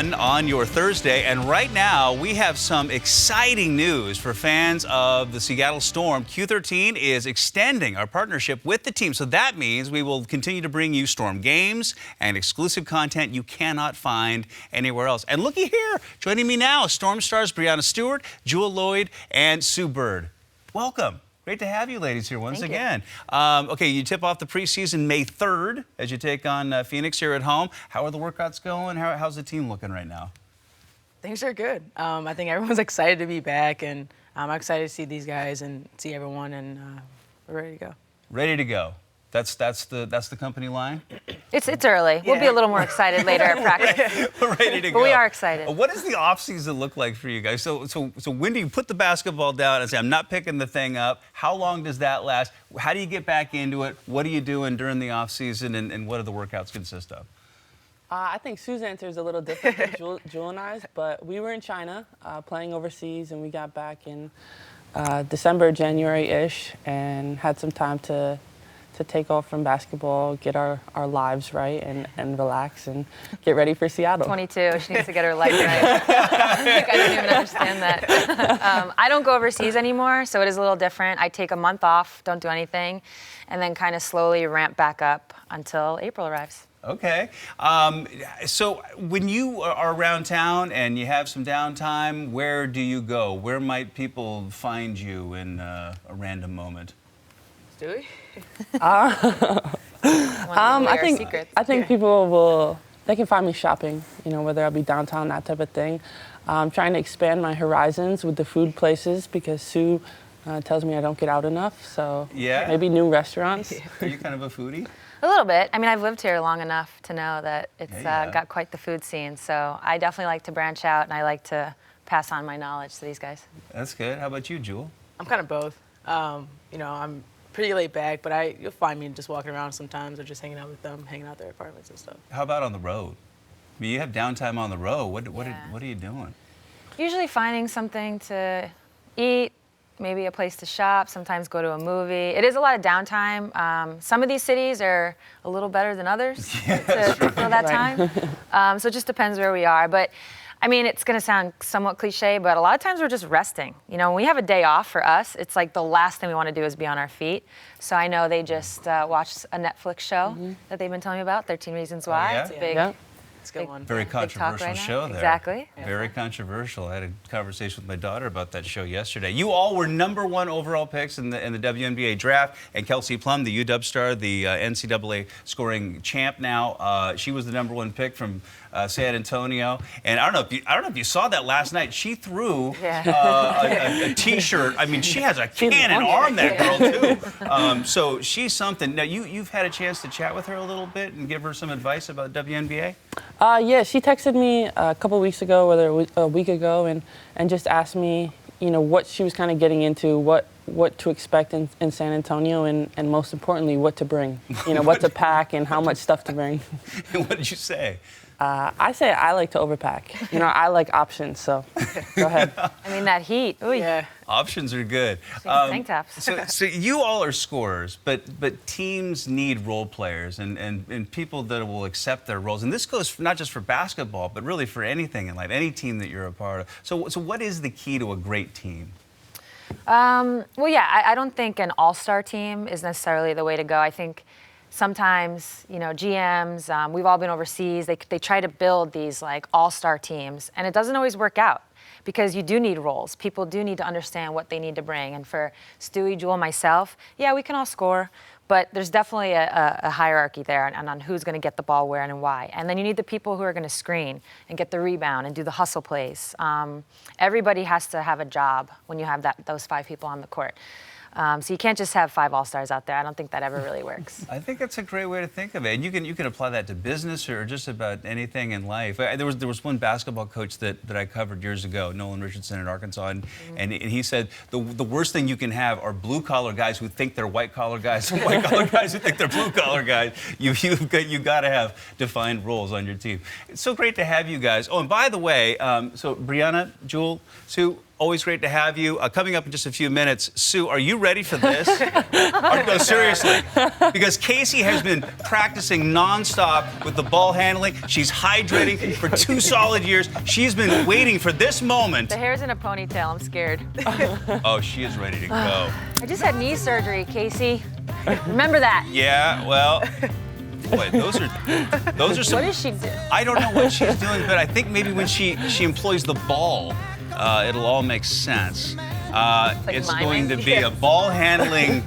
On your Thursday, and right now we have some exciting news for fans of the Seattle Storm. Q13 is extending our partnership with the team, so that means we will continue to bring you Storm games and exclusive content you cannot find anywhere else. And looky here, joining me now, Storm stars Breanna Stewart, Jewell Loyd, and Sue Bird. Welcome. Great to have you ladies here once again. Okay, you tip off the preseason May 3rd as you take on Phoenix here at home. How are the workouts going? How's the team looking right now? Things are good. I think everyone's excited to be back, and I'm excited to see these guys and see everyone, and we're ready to go. Ready to go. That's the company line? It's early. Yeah. We'll be a little more excited later at practice. We're ready to go. But we are excited. What does the off-season look like for you guys? So when do you put the basketball down and say, I'm not picking the thing up? How long does that last? How do you get back into it? What are you doing during the off-season, and what do the workouts consist of? I think Sue's answer is a little different than Jewell and I's, but we were in China playing overseas, and we got back in December, January-ish, and had some time to take off from basketball, get our lives right, and relax and get ready for Seattle. 22, she needs to get her life right. I don't even understand that. I don't go overseas anymore, so it is a little different. I take a month off, don't do anything, and then kind of slowly ramp back up until April arrives. Okay. So when you are around town and you have some downtime, where do you go? Where might people find you in a random moment? Stewie? I think people they can find me shopping, whether I'll be downtown, that type of thing. I'm trying to expand my horizons with the food places because Sue tells me I don't get out enough, so maybe new restaurants. Are you kind of a foodie? A little bit. I mean, I've lived here long enough to know that it's got quite the food scene, so I definitely like to branch out, and I like to pass on my knowledge to these guys. That's good. How about you, Jewell? I'm kind of both. I'm pretty laid back, but you'll find me just walking around sometimes or just hanging out with them, hanging out their apartments and stuff. How about on the road? I mean, you have downtime on the road. What are you doing? Usually finding something to eat, maybe a place to shop, sometimes go to a movie. It is a lot of downtime. Some of these cities are a little better than others to fill that time. So it just depends where we are. But I mean, it's going to sound somewhat cliche, but a lot of times we're just resting. When we have a day off for us, it's like the last thing we want to do is be on our feet. So I know they just watched a Netflix show that they've been telling me about, 13 Reasons Why. Yeah? It's a big, it's a good one. Very controversial right show there. Exactly. Very controversial. I had a conversation with my daughter about that show yesterday. You all were #1 overall picks in the WNBA draft, and Kelsey Plum, the UW star, the NCAA scoring champ now, she was the #1 pick from San Antonio. And I don't know if you saw that last night. She threw a T-shirt. I mean, she has a cannon arm, that girl too. So she's something. Now you've had a chance to chat with her a little bit and give her some advice about WNBA. Yeah, she texted me a couple of weeks ago, whether a week ago, and just asked me, what she was kind of getting into, what to expect in San Antonio, and most importantly, what to bring, what to pack and how much stuff to bring. And what did you say? I say I like to overpack. I like options, so go ahead. I mean, that heat. Ooh, yeah. Options are good. Tank tops. So you all are scorers, but teams need role players and people that will accept their roles. And this goes not just for basketball, but really for anything in life, any team that you're a part of. So what is the key to a great team? Well, yeah, I don't think an all-star team is necessarily the way to go. I think sometimes, GMs, we've all been overseas, they try to build these like all-star teams, and it doesn't always work out because you do need roles. People do need to understand what they need to bring. And for Stewie, Jewell, myself, yeah, we can all score, but there's definitely a hierarchy there on who's going to get the ball where and why. And then you need the people who are going to screen and get the rebound and do the hustle plays. Everybody has to have a job when you have those 5 people on the court. So you can't just have 5 all-stars out there. I don't think that ever really works. I think that's a great way to think of it. And you can apply that to business or just about anything in life. There was one basketball coach that I covered years ago, Nolan Richardson in Arkansas, and he said the worst thing you can have are blue-collar guys who think they're white-collar guys and white-collar guys who think they're blue-collar guys. You've got to have defined roles on your team. It's so great to have you guys. Oh, and by the way, so Breanna, Jewell, Sue, always great to have you. Coming up in just a few minutes, Sue, are you ready for this? No, seriously. Because Casey has been practicing nonstop with the ball handling. She's hydrating for 2 solid years. She's been waiting for this moment. The hair's in a ponytail. I'm scared. Oh, she is ready to go. I just had knee surgery, Casey. Remember that. Yeah, well, boy, those are some. What does she do? I don't know what she's doing, but I think maybe when she employs the ball, it'll all make sense. It's going to be a ball handling,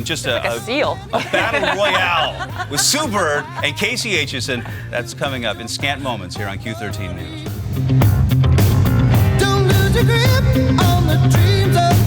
just like a seal. A battle royale with Sue Bird and Casey Aitchison. That's coming up in scant moments here on Q13 News. Don't lose your grip on the dreams of